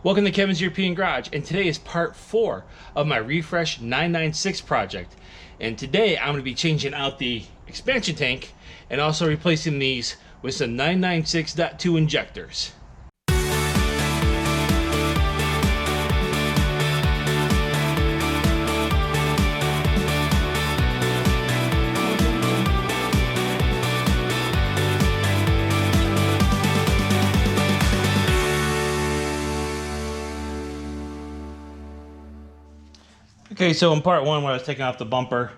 Welcome to Kevin's European Garage, and today is part 4 of my Refresh 996 project. And today I'm going to be changing out the expansion tank and also replacing these with some 996.2 injectors. Okay, so in part 1, when I was taking off the bumper,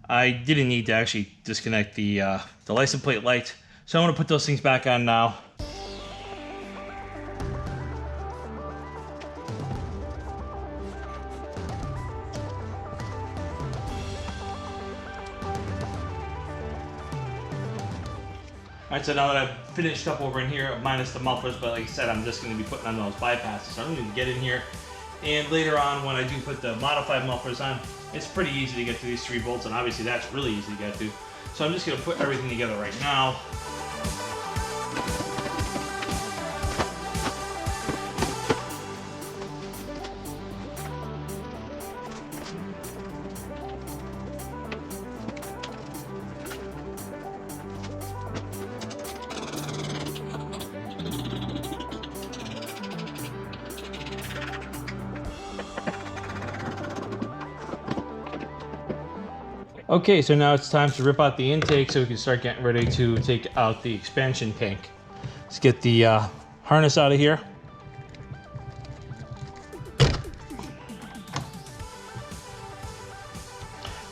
I didn't need to actually disconnect the license plate lights. So I'm going to put those things back on now. Alright, so now that I've finished up over in here, minus the mufflers, but like I said, I'm just going to be putting on those bypasses. So I'm going to get in here. And later on, when I do put the modified mufflers on, it's pretty easy to get to these 3 bolts, and obviously that's really easy to get to. So I'm just going to put everything together right now. Okay, so now it's time to rip out the intake so we can start getting ready to take out the expansion tank. Let's get the harness out of here.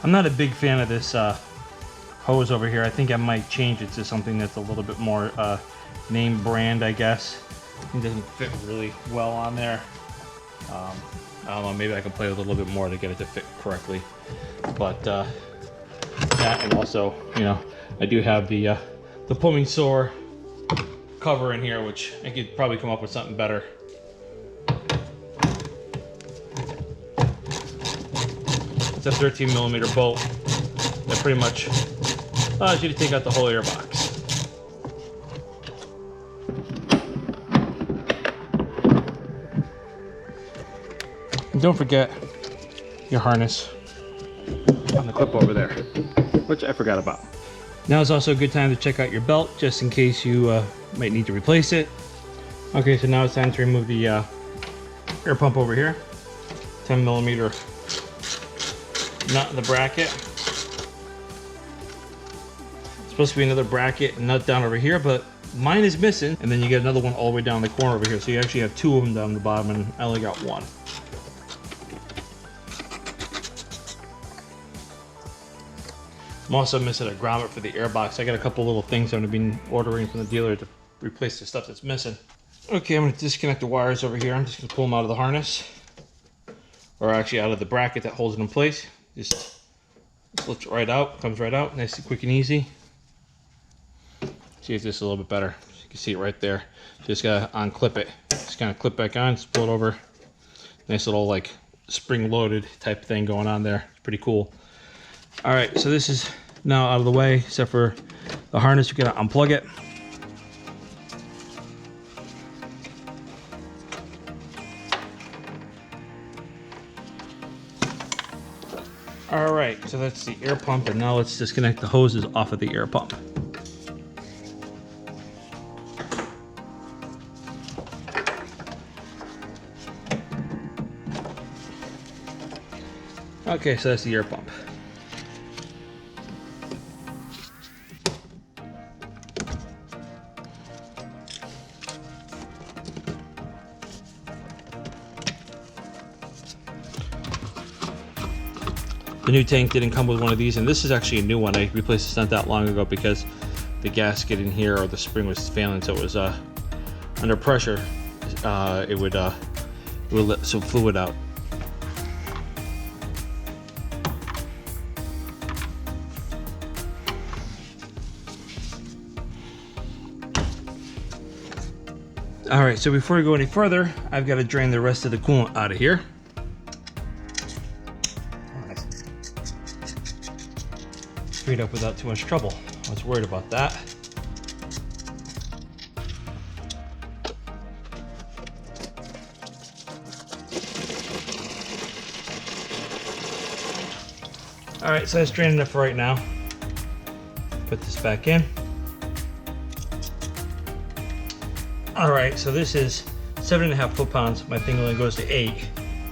I'm not a big fan of this hose over here. I think I might change it to something that's a little bit more name brand, I guess. It doesn't fit really well on there. I don't know, maybe I can play with it a little bit more to get it to fit correctly. But that, and also, you know, I do have the plumbing sore cover in here, which I could probably come up with something better. It's a 13mm bolt that pretty much allows you to take out the whole air box. And don't forget your harness on the clip over there, which I forgot about. Now is also a good time to check out your belt, just in case you might need to replace it. Okay, so now it's time to remove the air pump over here. 10mm nut in the bracket. It's supposed to be another bracket and nut down over here, but mine is missing. And then you get another one all the way down the corner over here. So you actually have 2 of them down the bottom, and I only got 1. I'm also missing a grommet for the airbox. I got a couple little things I'm going to be ordering from the dealer to replace the stuff that's missing. Okay, I'm going to disconnect the wires over here. I'm just going to pull them out of the harness, or actually out of the bracket that holds it in place. Just slips right out, comes right out, nice and quick and easy. See if this is a little bit better. You can see it right there. Just got to unclip it. Just kind of clip back on, just pull it over. Nice little like spring-loaded type thing going on there. It's pretty cool. All right, so this is now out of the way, except for the harness. You're gonna unplug it. All right, so that's the air pump, and now let's disconnect the hoses off of the air pump. Okay, so that's the air pump. The new tank didn't come with one of these, and this is actually a new one. I replaced this not that long ago because the gasket in here, or the spring, was failing, so it was under pressure. It would let some fluid out. All right, so before we go any further, I've got to drain the rest of the coolant out of here. Freed up without too much trouble. I was worried about that. All right, so that's drained enough for right now. Put this back in. All right, so this is 7.5 foot-pounds. My thing only goes to 8,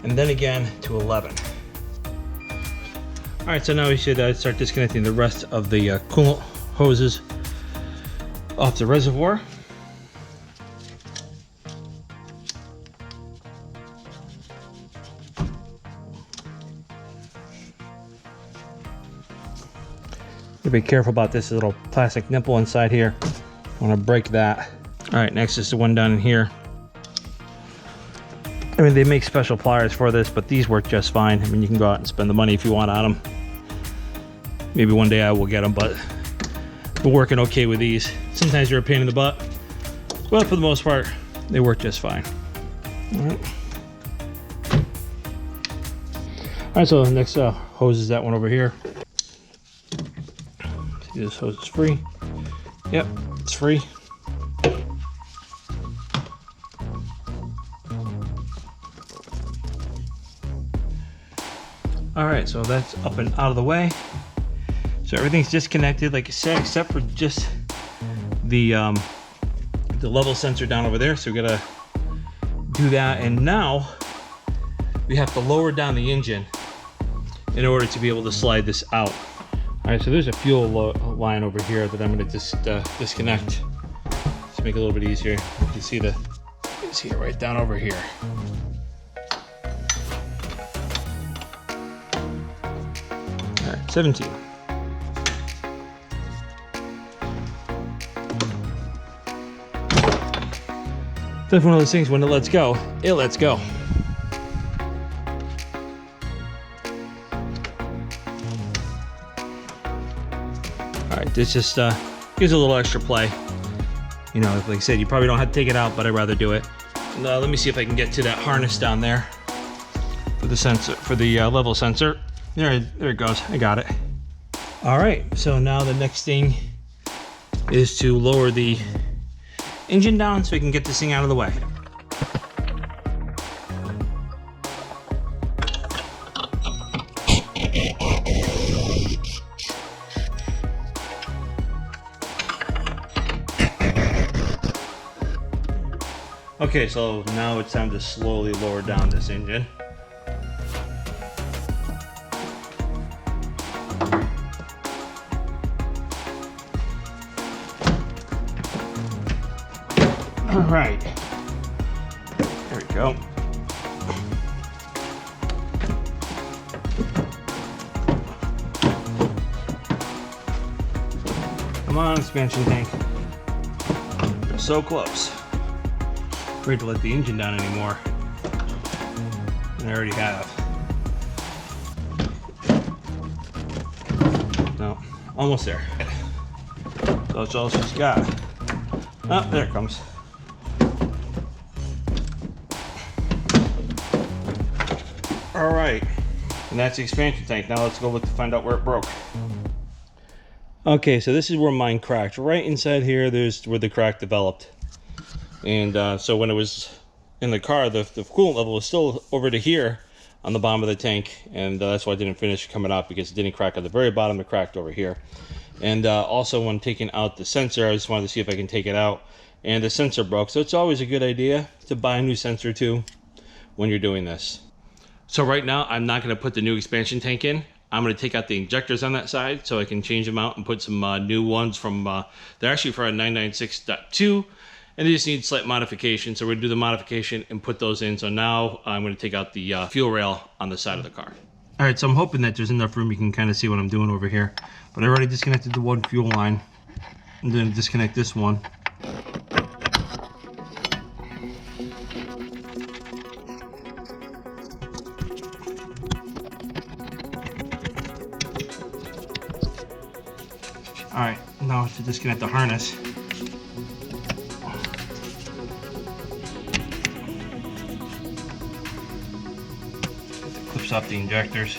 and then again to 11. All right, so now we should start disconnecting the rest of the coolant hoses off the reservoir. Be careful about this little plastic nipple inside here. I want to break that. All right, next is the one down in here. I mean, they make special pliers for this, but these work just fine. I mean, you can go out and spend the money if you want on them. Maybe one day I will get them, but we're working okay with these. Sometimes they're a pain in the butt, but for the most part, they work just fine. All right. All right, so the next hose is that one over here. See, this hose is free. Yep, it's free. All right, so that's up and out of the way. So everything's disconnected, like I said, except for just the level sensor down over there. So we gotta do that, and now we have to lower down the engine in order to be able to slide this out. All right, so there's a fuel line over here that I'm gonna just disconnect to make it a little bit easier. You can see it right down over here. All right, 17. That's one of those things, when it lets go, it lets go. All right, this just gives a little extra play. You know, like I said, you probably don't have to take it out, but I'd rather do it. And, let me see if I can get to that harness down there for the sensor, for the level sensor. There it goes. I got it. All right, so now the next thing is to lower the engine down so we can get this thing out of the way. Okay, so now it's time to slowly lower down this engine. All right, there we go. Come on, expansion tank. We're so close. Afraid to let the engine down anymore, and I already have. No, almost there. So that's all she's got. Oh, there it comes. All right, and that's the expansion tank. Now let's go look to find out where it broke. Okay, so this is where mine cracked. Right inside here, there's where the crack developed. And so when it was in the car, the coolant level was still over to here on the bottom of the tank, and that's why I didn't finish coming out, because it didn't crack at the very bottom, it cracked over here. And also when taking out the sensor, I just wanted to see if I can take it out, and the sensor broke. So it's always a good idea to buy a new sensor too when you're doing this. So right now, I'm not going to put the new expansion tank in. I'm going to take out the injectors on that side so I can change them out and put some new ones from, they're actually for a 996.2, and they just need slight modification. So we're going to do the modification and put those in. So now I'm going to take out the fuel rail on the side of the car. All right, so I'm hoping that there's enough room you can kind of see what I'm doing over here. But I already disconnected the one fuel line. I'm going to disconnect this one. All right, now to disconnect the harness. Get the clips off the injectors.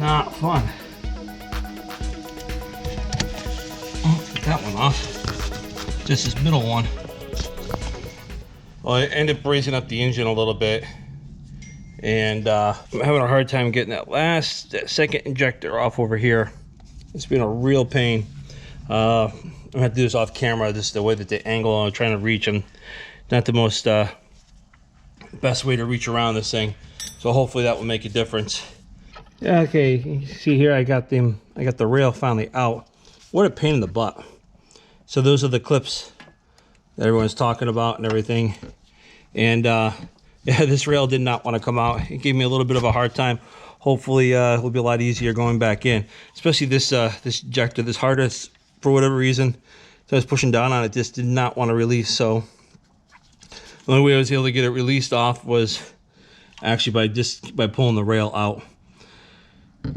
not fun. Oh, get that one off. Just this middle one. Well, I ended up raising up the engine a little bit, and I'm having a hard time getting that second injector off over here. It's been a real pain. I'm gonna have to do this off camera, just the way that the angle I'm trying to reach, and not the most best way to reach around this thing. So hopefully that will make a difference. Yeah, okay, you see here I got the rail finally out. What a pain in the butt. So those are the clips that everyone's talking about and everything. And yeah, this rail did not want to come out. It gave me a little bit of a hard time. Hopefully it will be a lot easier going back in. Especially this injector, this harness, for whatever reason, so I was pushing down on it, just did not want to release. So the only way I was able to get it released off was actually by pulling the rail out.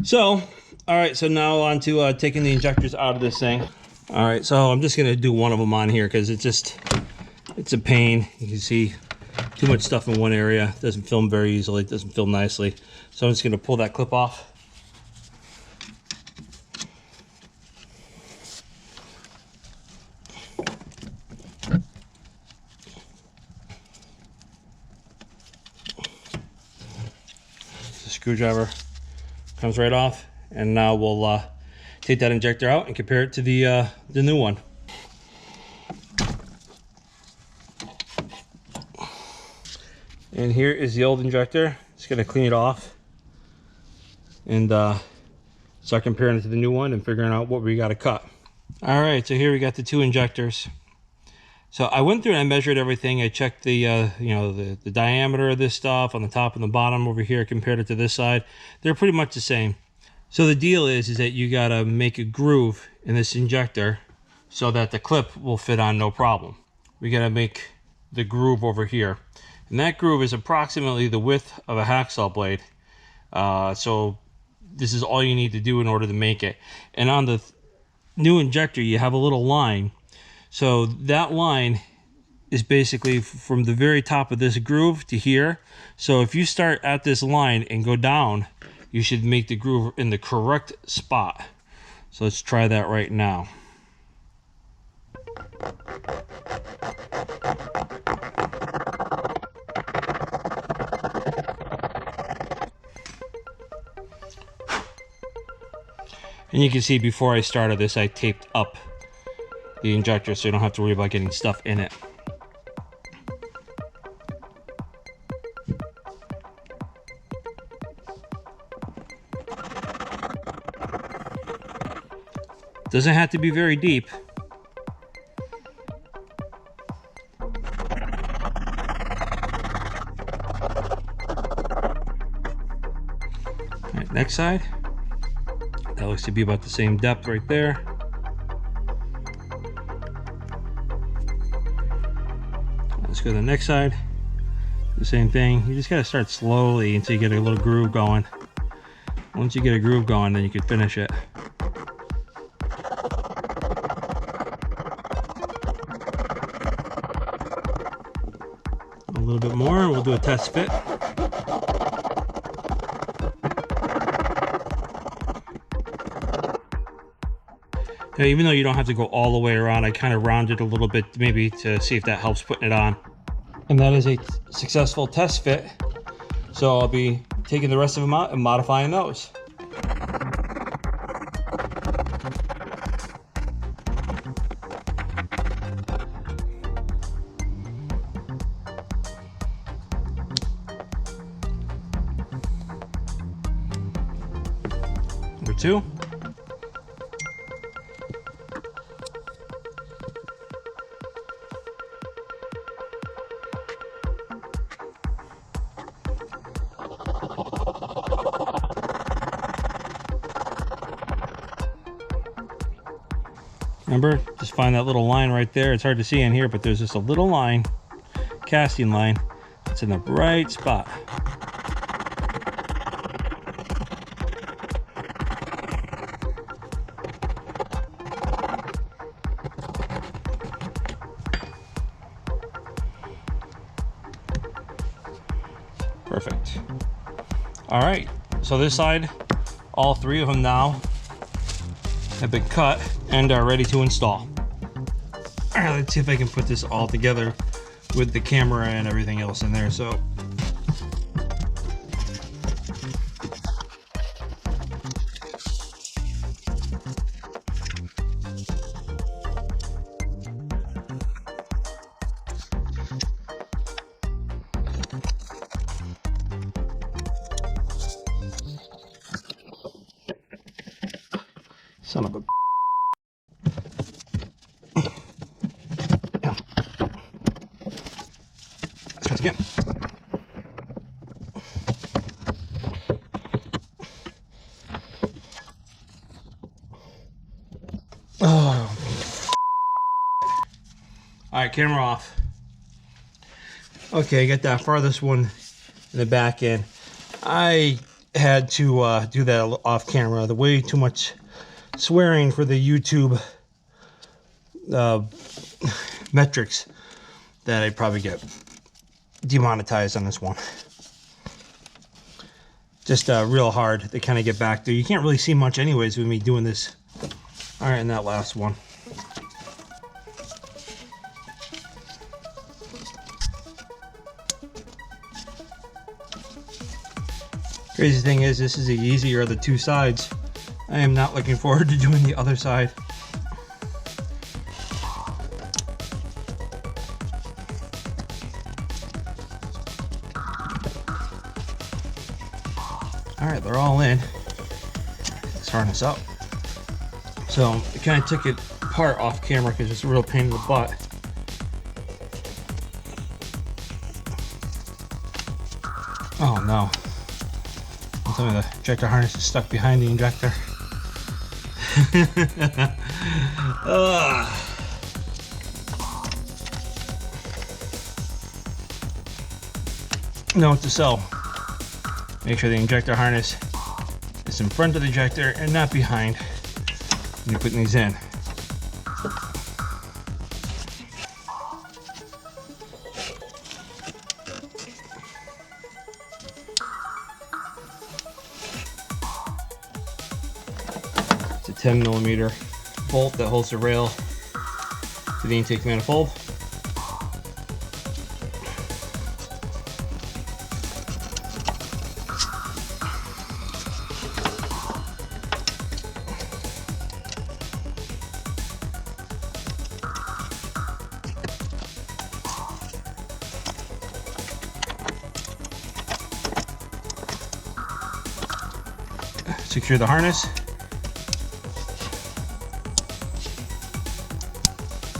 So, all right, so now on to taking the injectors out of this thing. All right, so I'm just gonna do one of them on here because it's a pain. You can see too much stuff in one area. It doesn't film very easily. It doesn't film nicely. So I'm just gonna pull that clip off. The screwdriver comes right off, and now we'll take that injector out and compare it to the new one. And here is the old injector. Just gonna clean it off and start comparing it to the new one and figuring out what we got to cut. All right, so here we got the two injectors. So I went through and I measured everything. I checked the you know, the diameter of this stuff on the top and the bottom over here, compared it to this side. They're pretty much the same. So the deal is that you gotta make a groove in this injector so that the clip will fit on no problem. We gotta make the groove over here. And that groove is approximately the width of a hacksaw blade. So this is all you need to do in order to make it. And on the new injector, you have a little line. So that line is basically from the very top of this groove to here. So if you start at this line and go down, you should make the groove in the correct spot. So let's try that right now. And you can see before I started this, I taped up the injector so you don't have to worry about getting stuff in it. Doesn't have to be very deep. All right, next side. That looks to be about the same depth right there. Let's go to the next side. The same thing. You just gotta start slowly until you get a little groove going. Once you get a groove going, then you can finish it. A little bit more, and we'll do a test fit. Now, even though you don't have to go all the way around, I kind of rounded a little bit, maybe to see if that helps putting it on. And that is a successful test fit. So I'll be taking the rest of them out and modifying those. Number two. Remember, just find that little line right there. It's hard to see in here, but there's just a little line, casting line. It's in the right spot. Perfect. All right, so this side All three of them now have been cut and are ready to install. All right, let's see if I can put this all together with the camera and everything else in there. So son of a let's try this again. Oh. All right, camera off. Okay, I got that farthest one in the back end. I had to do that off camera. The way too much swearing for the YouTube metrics that I'd probably get demonetized on this one. Just real hard to kind of get back there. You can't really see much anyways with me doing this. All right, and that last one. Crazy thing is, this is the easier of the two sides. I am not looking forward to doing the other side. All right, they're all in. Let's harness up. So I kind of took it apart off camera because it's a real pain in the butt. Oh no. Some of the injector harness is stuck behind the injector. Note to self: make sure the injector harness is in front of the injector and not behind when you're putting these in. It's a 10mm bolt that holds the rail to the intake manifold. Secure the harness.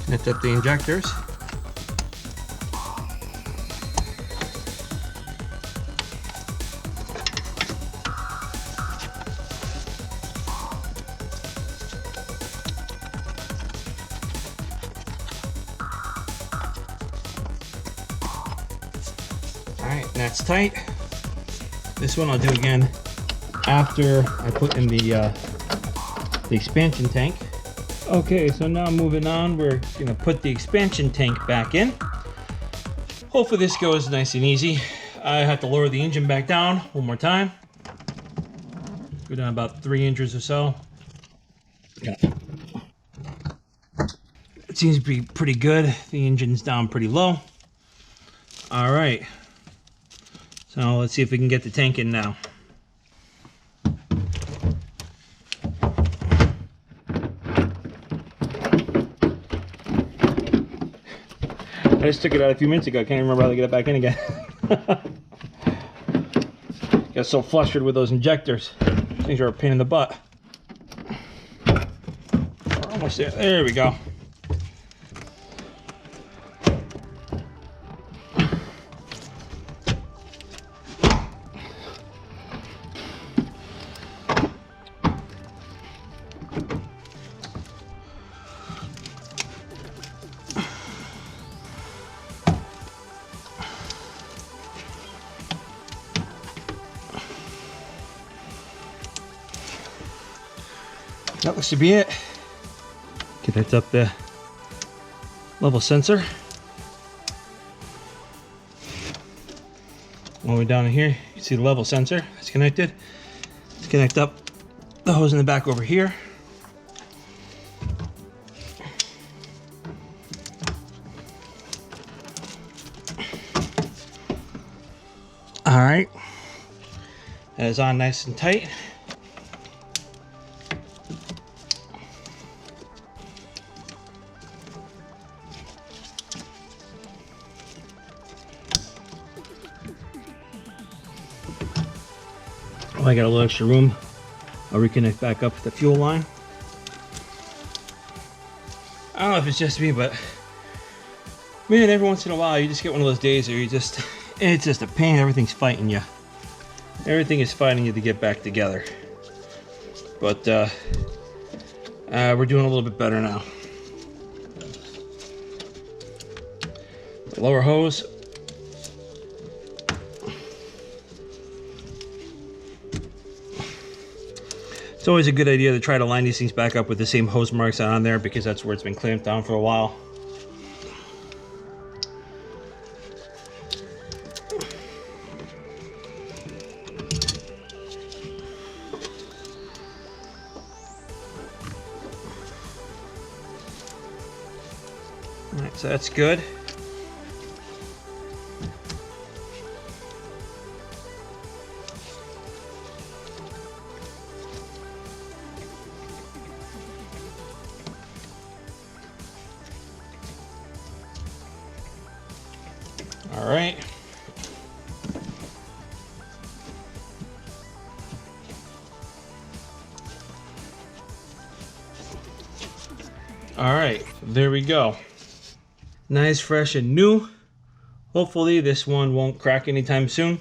Connect up the injectors. Alright, that's tight. This one I'll do again after I put in the expansion tank. Okay, so now moving on, we're gonna put the expansion tank back in. Hopefully this goes nice and easy. I have to lower the engine back down one more time. Go down about 3 inches or so. Yeah. It seems to be pretty good. The engine's down pretty low. All right, so let's see if we can get the tank in now. I just took it out a few minutes ago. I can't remember how to get it back in again. Got so flustered with those injectors. Things are a pain in the butt. We're almost there. There we go. That looks to be it. Connect up the level sensor. All the way down in here, you can see the level sensor. It's connected. Let's connect up the hose in the back over here. All right, that is on nice and tight. I got a little extra room. I'll reconnect back up the fuel line. I don't know if it's just me, but man, every once in a while you just get one of those days where it's just a pain. Everything's fighting you. Everything is fighting you to get back together. But we're doing a little bit better now. The lower hose. It's always a good idea to try to line these things back up with the same hose marks on there, because that's where it's been clamped down for a while. All right, so that's good. All right. All right, there we go. Nice, fresh, and new. Hopefully this one won't crack anytime soon,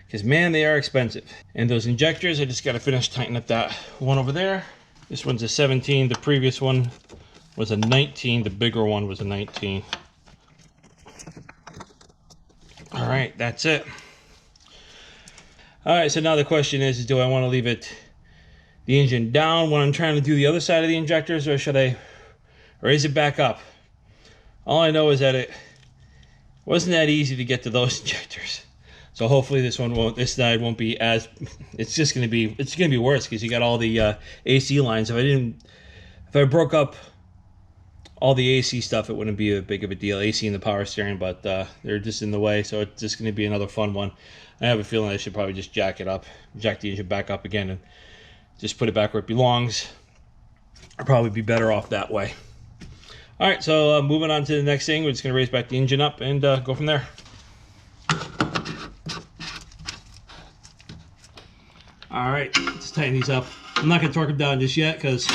because man, they are expensive. And those injectors, I just got to finish tightening up that one over there. This one's a 17. The previous one was a 19. The bigger one was a 19. All right, that's it. All right, so now the question is do I want to leave the engine down when I'm trying to do the other side of the injectors, or should I raise it back up? All I know is that it wasn't that easy to get to those injectors. So hopefully this side won't be as, it's gonna be worse, because you got all the AC lines. If I broke up all the AC stuff, it wouldn't be a big of a deal. AC and the power steering, but they're just in the way, so it's just going to be another fun one. I have a feeling I should probably just jack the engine back up again and just put it back where it belongs. I'll probably be better off that way. All right, so moving on to the next thing, we're just going to raise back the engine up and go from there. All right, let's tighten these up. I'm not going to torque them down just yet, because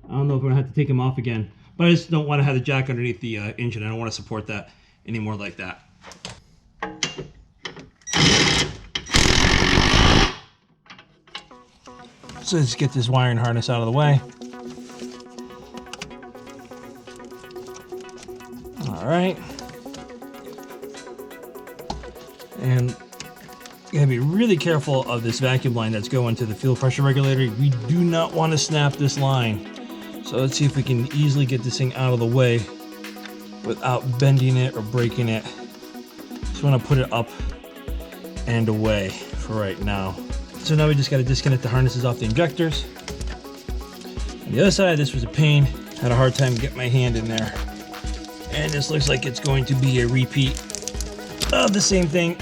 I don't know if I'm gonna have to take them off again, but I just don't want to have the jack underneath the engine. I don't want to support that anymore like that. So let's get this wiring harness out of the way. All right. And you gotta be really careful of this vacuum line that's going to the fuel pressure regulator. We do not want to snap this line. So let's see if we can easily get this thing out of the way without bending it or breaking it. Just want to put it up and away for right now. So now we just got to disconnect the harnesses off the injectors. On the other side, this was a pain. Had a hard time getting my hand in there. And this looks like it's going to be a repeat of the same thing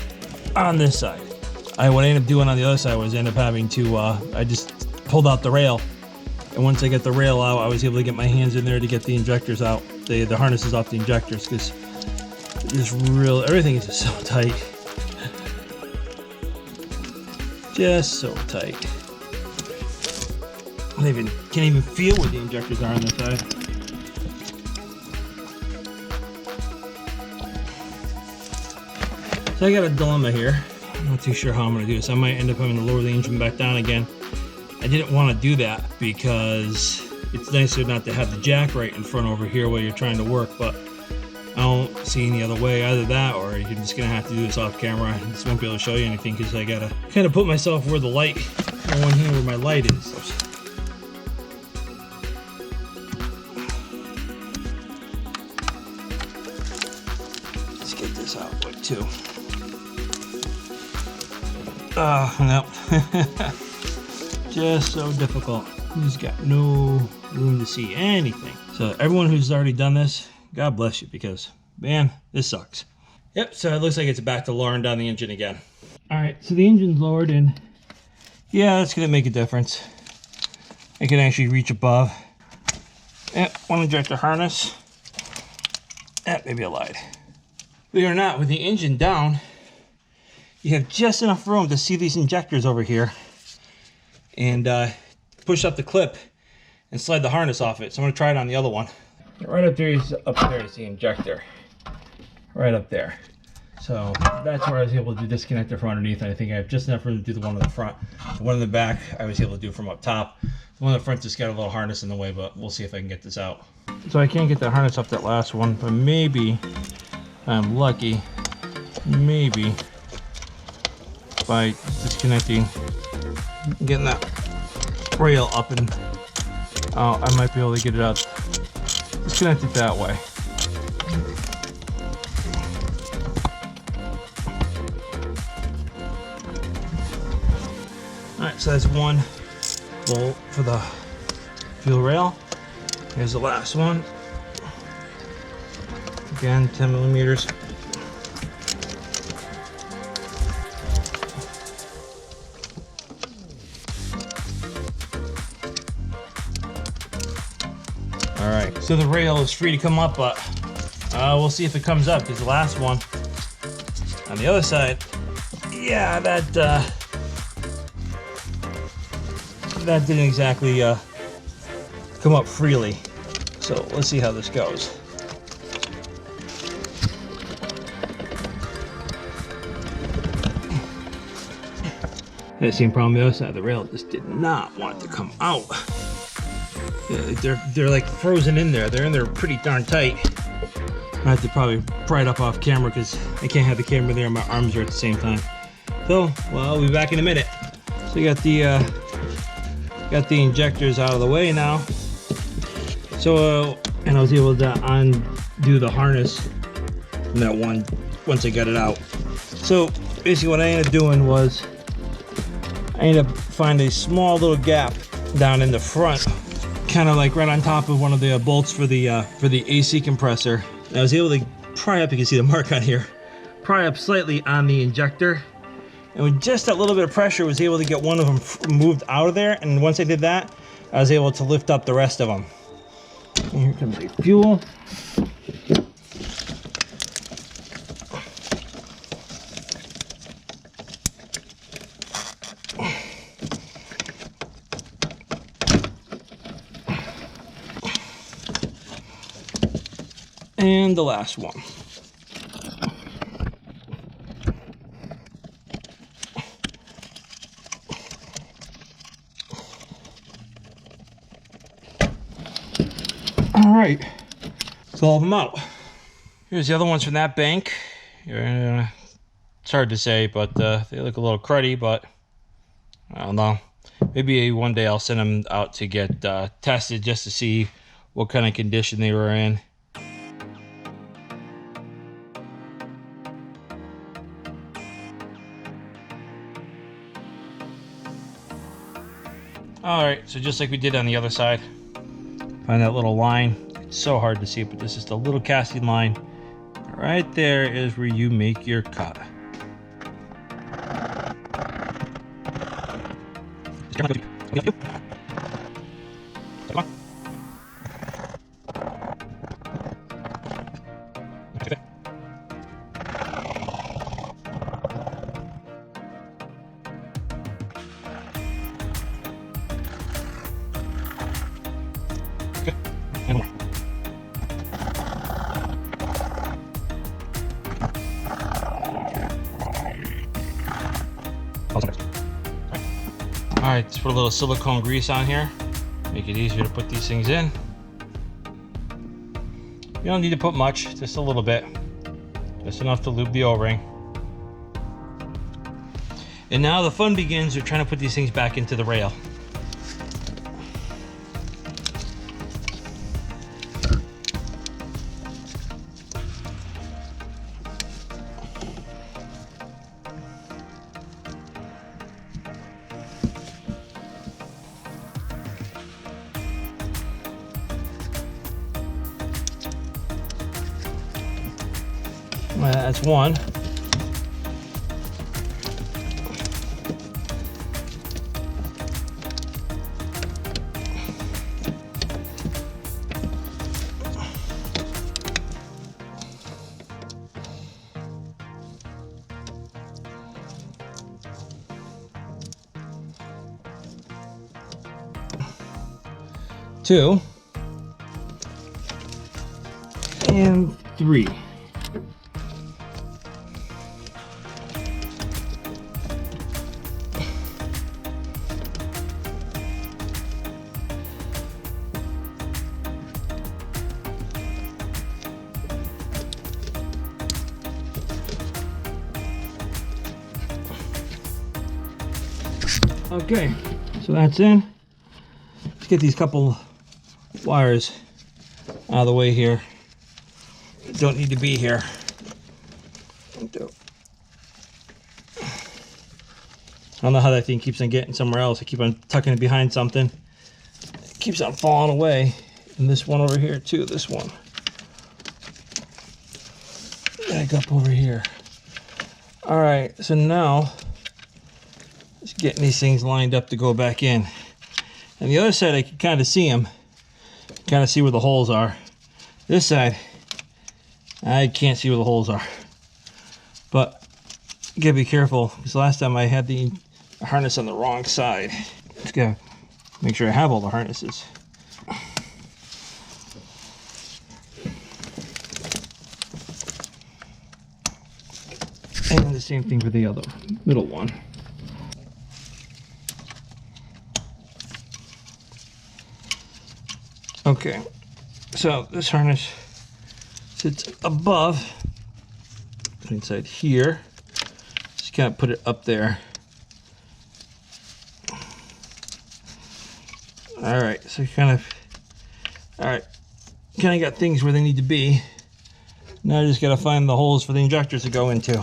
on this side. What I ended up doing on the other side was end up having to, I just pulled out the rail. And once I get the rail out, I was able to get my hands in there to get the injectors out, the harnesses off the injectors, because everything is just so tight. Just so tight. I can't even feel where the injectors are on this side. So I got a dilemma here. I'm not too sure how I'm going to do this. I might end up having to lower the engine back down again. I didn't want to do that because it's nicer not to have the jack right in front over here while you're trying to work, but I don't see any other way. Either that, or you're just going to have to do this off camera. I just won't be able to show you anything because I got to kind of put myself where the light, on one hand where my light is. Let's get this out quick too. No. just so difficult. You just got no room to see anything. So everyone who's already done this, God bless you, because man, this sucks. Yep, so it looks like it's back to lowering down the engine again. All right, so the engine's lowered, and yeah, that's gonna make a difference. I can actually reach above. Yep, one injector harness. Yep, maybe I lied. Believe it or not, with the engine down, you have just enough room to see these injectors over here, and push up the clip and slide the harness off it. So I'm gonna try it on the other one. Right up there is the injector. Right up there. So that's where I was able to disconnect it from underneath. I think I have just enough room to do the one in the front. The one in the back, I was able to do from up top. The one in the front just got a little harness in the way, but we'll see if I can get this out. So I can't get the harness up that last one, but maybe, if I'm lucky, maybe by disconnecting, getting that rail up, and I might be able to get it out. Disconnect it that way. Alright, so that's one bolt for the fuel rail. Here's the last one. Again, 10 millimeters. Alright, so the rail is free to come up, but we'll see if it comes up, because the last one on the other side, yeah, that didn't exactly come up freely. So let's see how this goes. Had the same problem on the other side. The rail just did not want to come out. They're like frozen in there. They're in there pretty darn tight. I have to probably pry it up off camera because I can't have the camera there and my arms are at the same time. So, well, I'll be back in a minute. So you got the injectors out of the way now. So, and I was able to undo the harness from that one once I got it out. So basically what I ended up doing was I ended up finding a small little gap down in the front, kind of like right on top of one of the bolts for the AC compressor. And I was able to pry up, you can see the mark on here, pry up slightly on the injector. And with just that little bit of pressure, I was able to get one of them moved out of there. And once I did that, I was able to lift up the rest of them. And here comes the fuel. And the last one. All right, so all of them out. Here's the other ones from that bank. It's hard to say, but they look a little cruddy, but I don't know. Maybe one day I'll send them out to get tested just to see what kind of condition they were in. All right, so just like we did on the other side, find that little line. It's so hard to see, but this is the little casting line. Right there is where you make your cut. Alright, just put a little silicone grease on here. Make it easier to put these things in. You don't need to put much, just a little bit. Just enough to lube the O-ring. And now the fun begins. We're trying to put these things back into the rail. That's one. Two. And three. Okay, so that's in. Let's get these couple wires out of the way here. Don't need to be here. I don't know how that thing keeps on getting somewhere else. I keep on tucking it behind something. It keeps on falling away. And this one over here too, this one. Back up over here. All right, so now just getting these things lined up to go back in. And the other side, I can kind of see them. Kind of see where the holes are. This side, I can't see where the holes are. But you gotta be careful, because last time I had the harness on the wrong side. Just gotta make sure I have all the harnesses. And the same thing for the other middle one. Okay, so this harness sits above, inside here. Just kind of put it up there. All right, so kind of got things where they need to be. Now I just gotta find the holes for the injectors to go into.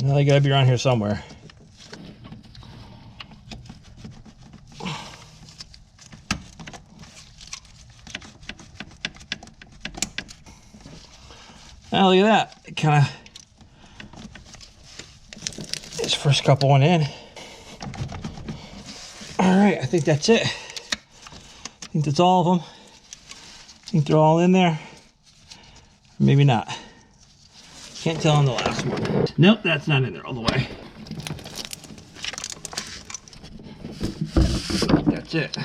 Now they gotta be around here somewhere. Now look at that, kind of, this first couple went in. All right, I think that's it. I think that's all of them. I think they're all in there. Maybe not. Can't tell on the last one. Nope, that's not in there all the way. That's it.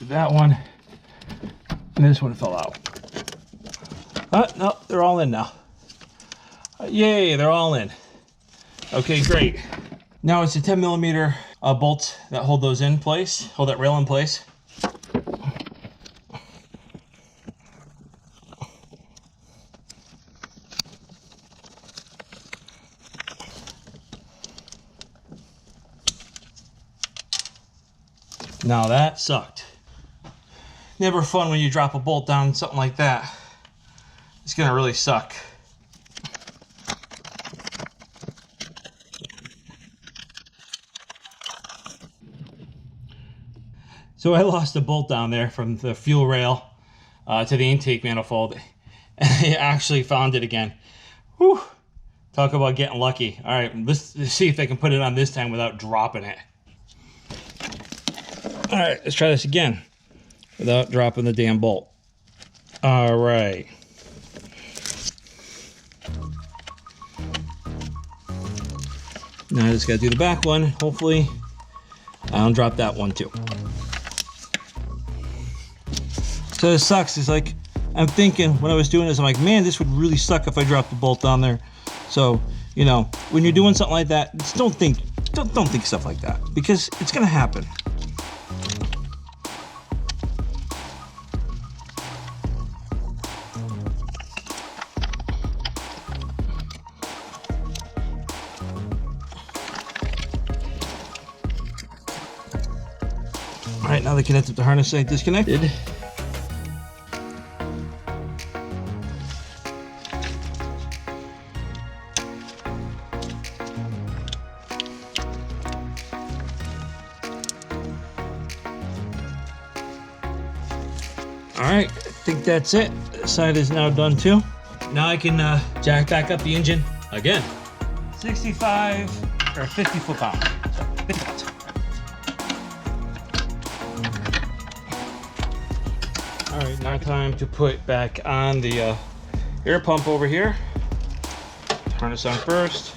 That one. And this one fell out. No, they're all in now. Yay, they're all in. Okay, great. Now it's the 10mm bolts that hold those in place, hold that rail in place. Now that sucked. Never fun when you drop a bolt down, something like that. It's gonna really suck. So I lost a bolt down there from the fuel rail to the intake manifold, and I actually found it again. Whew. Talk about getting lucky. All right, let's see if I can put it on this time without dropping it. All right, let's try this again without dropping the damn bolt. All right. Now I just gotta do the back one. Hopefully I don't drop that one too. So it sucks. It's like, I'm thinking when I was doing this, I'm like, man, this would really suck if I dropped the bolt down there. So, you know, when you're doing something like that, just don't think stuff like that, because it's gonna happen. All right, now they connected the harness I disconnected. All right, I think that's it. This side is now done too. Now I can jack back up the engine again. 65 or 50 foot-pounds. 50 pounds. All right, now time to put back on the air pump over here. Turn this on first.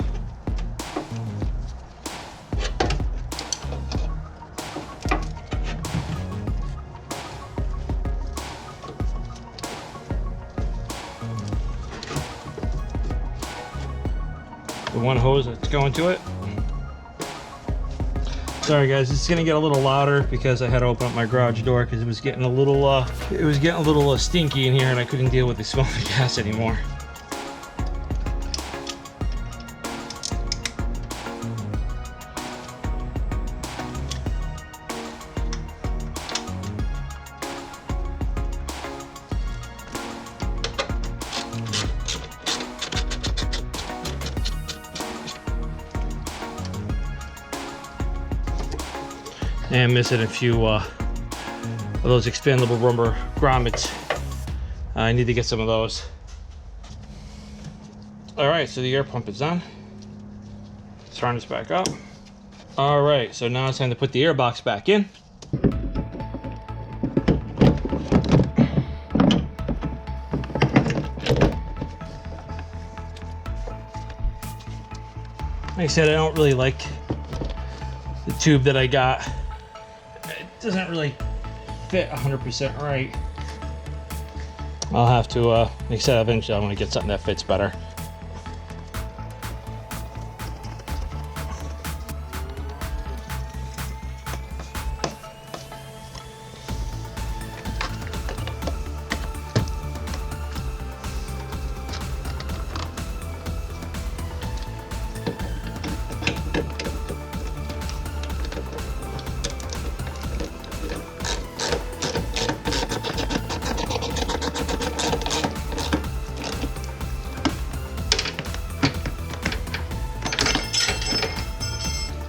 The one hose that's going to it. Sorry guys, it's gonna get a little louder because I had to open up my garage door because it was getting a little stinky in here and I couldn't deal with the smell of the gas anymore. And missing a few of those expandable rubber grommets. I need to get some of those. All right, so the air pump is on. Let's turn this back up. All right, so now it's time to put the air box back in. Like I said, I don't really like the tube that I got. Doesn't really fit 100% right. I'll have to, like I said, eventually I'm gonna get something that fits better.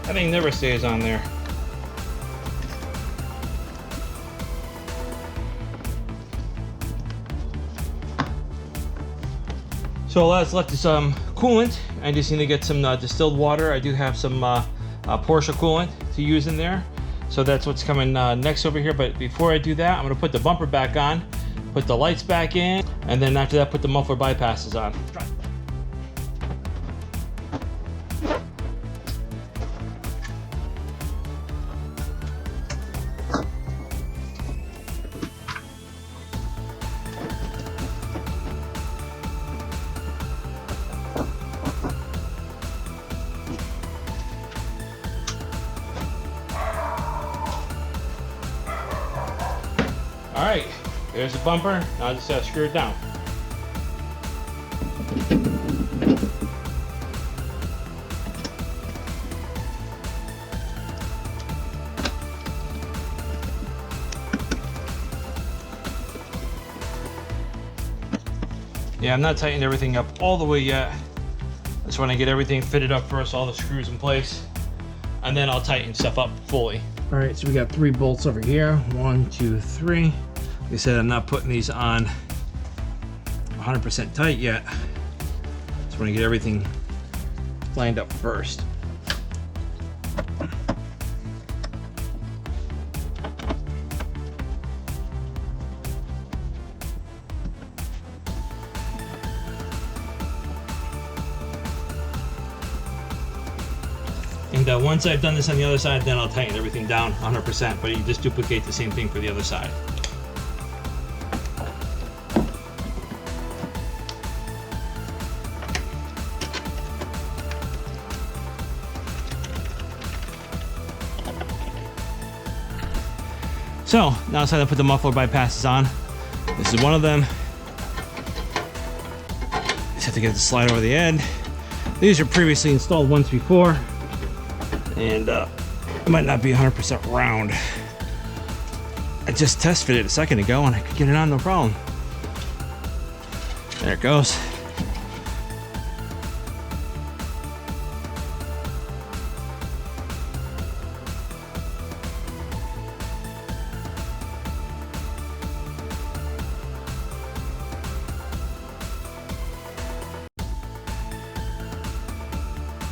That thing never stays on there. So that's left is coolant. I just need to get some distilled water. I do have some Porsche coolant to use in there. So that's what's coming next over here. But before I do that, I'm gonna put the bumper back on, put the lights back in, and then after that, put the muffler bypasses on. All right, there's the bumper. Now I just screw it down. Yeah, I'm not tightening everything up all the way yet. I just want to get everything fitted up first, all the screws in place, and then I'll tighten stuff up fully. All right, so we got 3 bolts over here. 1, 2, 3. Like I said, I'm not putting these on 100% tight yet. Just want to get everything lined up first. And once I've done this on the other side, then I'll tighten everything down 100%, but you just duplicate the same thing for the other side. So now it's time to put the muffler bypasses on. This is one of them. Just have to get the slide over the end. These are previously installed once before, and it might not be 100% round. I just test fitted a second ago and I could get it on no problem. There it goes.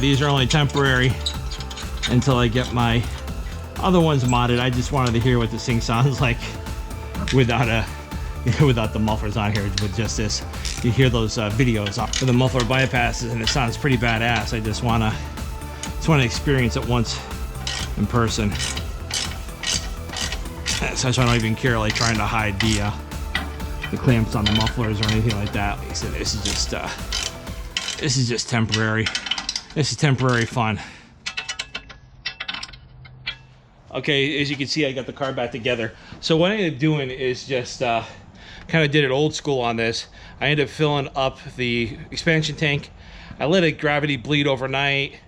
These are only temporary until I get my other ones modded. I just wanted to hear what this thing sounds like without without the mufflers on here, with just this. You hear those videos with the muffler bypasses, and it sounds pretty badass. I just wanna experience it once in person. So I don't even care like trying to hide the clamps on the mufflers or anything like that. Like I said, this is just temporary. This is temporary fun. Okay, as you can see, I got the car back together. So what I ended up doing is just kind of did it old school on this. I ended up filling up the expansion tank. I let it gravity bleed overnight,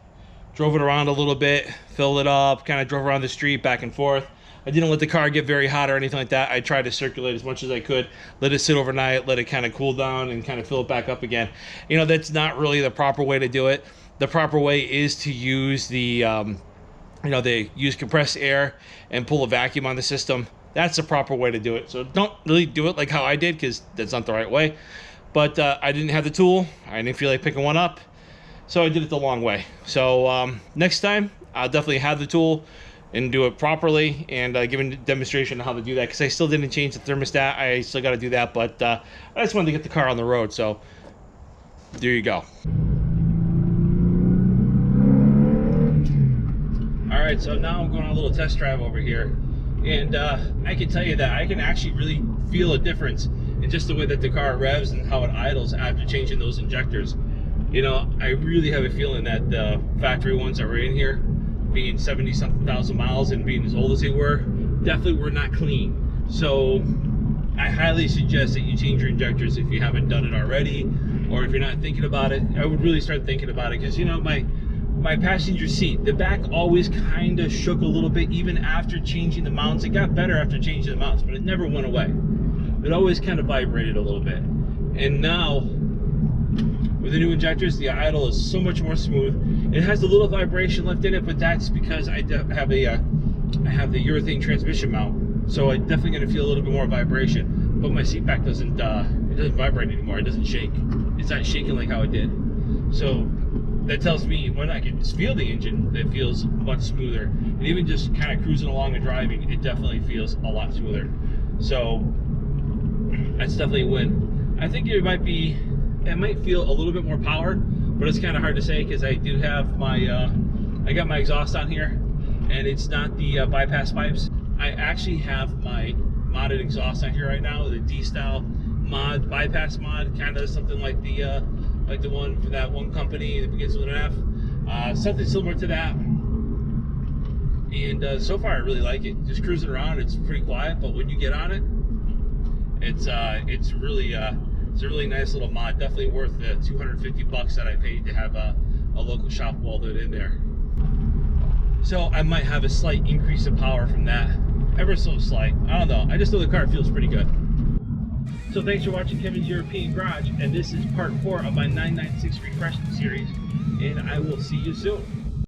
drove it around a little bit, filled it up, kind of drove around the street back and forth. I didn't let the car get very hot or anything like that. I tried to circulate as much as I could, let it sit overnight, let it kind of cool down and kind of fill it back up again. You know, that's not really the proper way to do it. The proper way is to use the, you know, they use compressed air and pull a vacuum on the system. That's the proper way to do it. So don't really do it like how I did, because that's not the right way. But I didn't have the tool. I didn't feel like picking one up. So I did it the long way. So next time, I'll definitely have the tool and do it properly, and give a demonstration on how to do that, because I still didn't change the thermostat. I still got to do that, but I just wanted to get the car on the road. So there you go. All right, so now I'm going on a little test drive over here, and I can tell you that I can actually really feel a difference in just the way that the car revs and how it idles after changing those injectors. You know, I really have a feeling that the factory ones that were in here, being 70-something thousand miles and being as old as they were, definitely were not clean. So I highly suggest that you change your injectors if you haven't done it already, or if you're not thinking about it. I would really start thinking about it, because, you know, my passenger seat, the back always kind of shook a little bit even after changing the mounts. It got better after changing the mounts, but it never went away. It always kind of vibrated a little bit. And now, with the new injectors, the idle is so much more smooth. It has a little vibration left in it, but that's because I have the urethane transmission mount, so I'm definitely going to feel a little bit more vibration. But my seat back doesn't vibrate anymore. It doesn't shake. It's not shaking like how it did. So that tells me when I can just feel the engine, it feels much smoother. And even just kind of cruising along and driving, it definitely feels a lot smoother. So that's definitely a win. I think it might feel a little bit more power, but it's kind of hard to say, because I do have my I got my exhaust on here, and it's not the bypass pipes. I actually have my modded exhaust on here right now, the D-style mod, bypass mod, kind of something like the one for that one company that begins with an F, something similar to that. And so far I really like it. Just cruising around, it's pretty quiet, but when you get on it, it's really it's a really nice little mod. Definitely worth the 250 bucks that I paid to have a local shop welded in there. So I might have a slight increase in power from that, ever so slight. I don't know. I just know the car feels pretty good. So thanks for watching Kevin's European Garage, and this is part 4 of my 996 refreshment series, and I will see you soon.